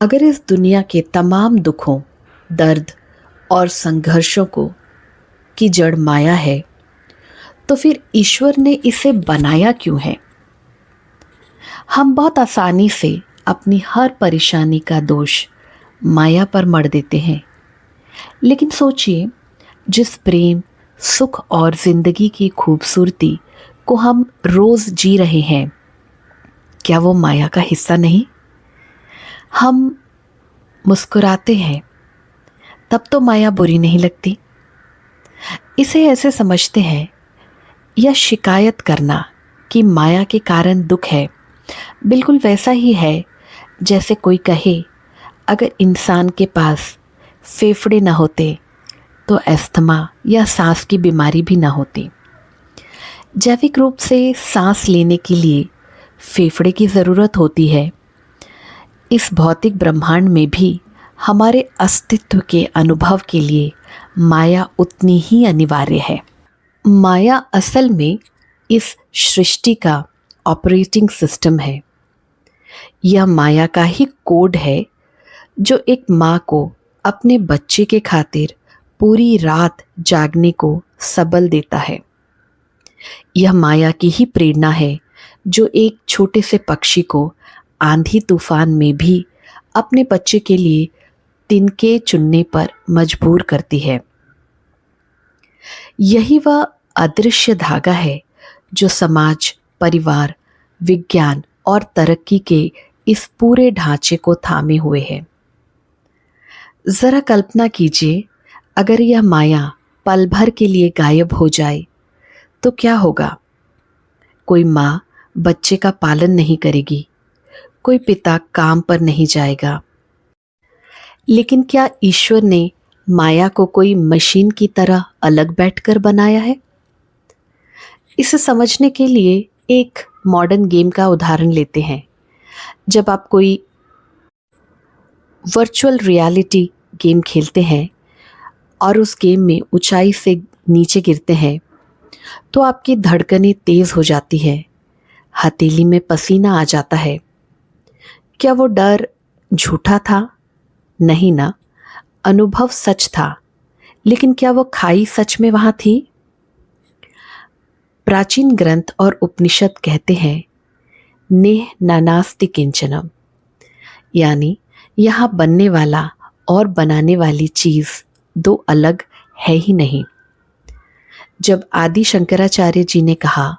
अगर इस दुनिया के तमाम दुखों, दर्द और संघर्षों को की जड़ माया है, तो फिर ईश्वर ने इसे बनाया क्यों है? हम बहुत आसानी से अपनी हर परेशानी का दोष माया पर मढ़ देते हैं। लेकिन सोचिए, जिस प्रेम, सुख और जिंदगी की खूबसूरती को हम रोज जी रहे हैं, क्या वो माया का हिस्सा नहीं? हम मुस्कुराते हैं तब तो माया बुरी नहीं लगती। इसे ऐसे समझते हैं या शिकायत करना कि माया के कारण दुख है, बिल्कुल वैसा ही है जैसे कोई कहे अगर इंसान के पास फेफड़े न होते तो अस्थमा या सांस की बीमारी भी ना होती। जैविक रूप से सांस लेने के लिए फेफड़े की ज़रूरत होती है। इस भौतिक ब्रह्मांड में भी हमारे अस्तित्व के अनुभव के लिए माया उतनी ही अनिवार्य है। माया असल में इस सृष्टि का ऑपरेटिंग सिस्टम है। यह माया का ही कोड है जो एक माँ को अपने बच्चे के खातिर पूरी रात जागने को सबल देता है। यह माया की ही प्रेरणा है जो एक छोटे से पक्षी को आंधी तूफान में भी अपने बच्चे के लिए तिनके चुनने पर मजबूर करती है। यही वह अदृश्य धागा है जो समाज, परिवार, विज्ञान और तरक्की के इस पूरे ढांचे को थामे हुए है। जरा कल्पना कीजिए, अगर यह माया पल भर के लिए गायब हो जाए तो क्या होगा? कोई माँ बच्चे का पालन नहीं करेगी, कोई पिता काम पर नहीं जाएगा। लेकिन क्या ईश्वर ने माया को कोई मशीन की तरह अलग बैठकर बनाया है? इसे समझने के लिए एक मॉडर्न गेम का उदाहरण लेते हैं। जब आप कोई वर्चुअल रियलिटी गेम खेलते हैं और उस गेम में ऊंचाई से नीचे गिरते हैं तो आपकी धड़कनें तेज हो जाती है, हथेली में पसीना आ जाता है। क्या वो डर झूठा था? नहीं ना, अनुभव सच था। लेकिन क्या वो खाई सच में वहां थी? प्राचीन ग्रंथ और उपनिषद कहते हैं, नेह नानास्ति किंचनम, यानी यहाँ बनने वाला और बनाने वाली चीज दो अलग है ही नहीं। जब आदि शंकराचार्य जी ने कहा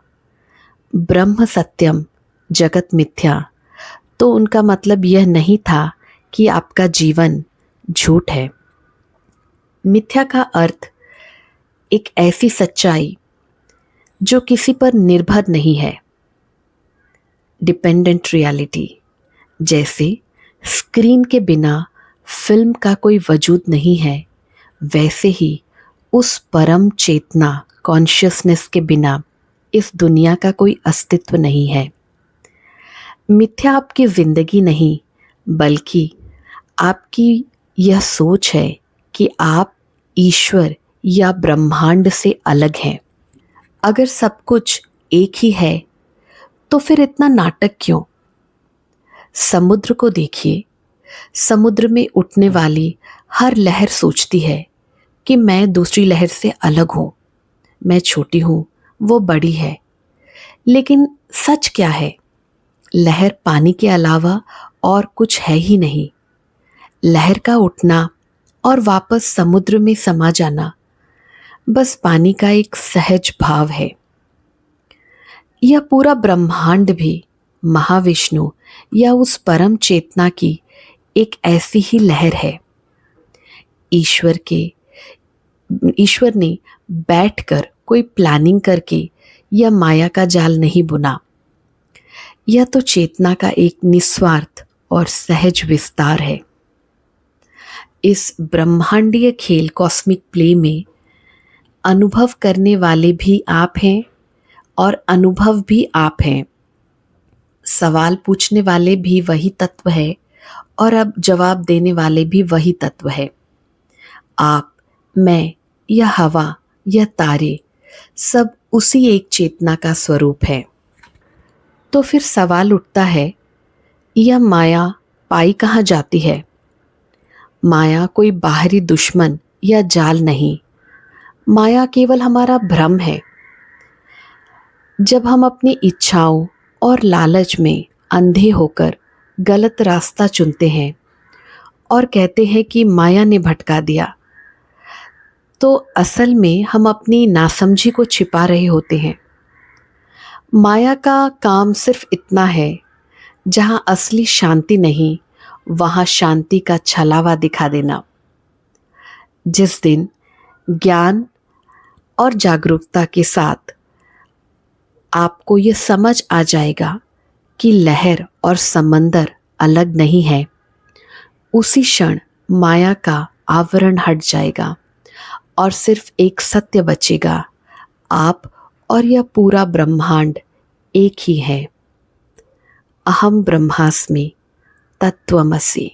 ब्रह्म सत्यम जगत मिथ्या, तो उनका मतलब यह नहीं था कि आपका जीवन झूठ है। मिथ्या का अर्थ एक ऐसी सच्चाई जो किसी पर निर्भर नहीं है, डिपेंडेंट रियलिटी। जैसे स्क्रीन के बिना फिल्म का कोई वजूद नहीं है, वैसे ही उस परम चेतना कॉन्शियसनेस के बिना इस दुनिया का कोई अस्तित्व नहीं है। मिथ्या आपकी जिंदगी नहीं, बल्कि आपकी यह सोच है कि आप ईश्वर या ब्रह्मांड से अलग हैं। अगर सब कुछ एक ही है तो फिर इतना नाटक क्यों? समुद्र को देखिए, समुद्र में उठने वाली हर लहर सोचती है कि मैं दूसरी लहर से अलग हूँ, मैं छोटी हूँ, वो बड़ी है। लेकिन सच क्या है? लहर पानी के अलावा और कुछ है ही नहीं। लहर का उठना और वापस समुद्र में समा जाना बस पानी का एक सहज भाव है। यह पूरा ब्रह्मांड भी महाविष्णु या उस परम चेतना की एक ऐसी ही लहर है। ईश्वर ने बैठकर कोई प्लानिंग करके यह माया का जाल नहीं बुना। यह तो चेतना का एक निस्वार्थ और सहज विस्तार है। इस ब्रह्मांडीय खेल कॉस्मिक प्ले में अनुभव करने वाले भी आप हैं और अनुभव भी आप हैं। सवाल पूछने वाले भी वही तत्व है और अब जवाब देने वाले भी वही तत्व है। आप, मैं, यह हवा, यह तारे, सब उसी एक चेतना का स्वरूप है। तो फिर सवाल उठता है, यह माया पाई कहाँ जाती है। माया कोई बाहरी दुश्मन या जाल नहीं, माया केवल हमारा भ्रम है। जब हम अपनी इच्छाओं और लालच में अंधे होकर गलत रास्ता चुनते हैं और कहते हैं कि माया ने भटका दिया, तो असल में हम अपनी नासमझी को छिपा रहे होते हैं। माया का काम सिर्फ इतना है, जहाँ असली शांति नहीं, वहाँ शांति का छलावा दिखा देना। जिस दिन ज्ञान और जागरूकता के साथ आपको ये समझ आ जाएगा कि लहर और समंदर अलग नहीं है, उसी क्षण माया का आवरण हट जाएगा और सिर्फ एक सत्य बचेगा, आप और यह पूरा ब्रह्मांड एक ही है। अहम ब्रह्मास्मि तत्त्वमसि।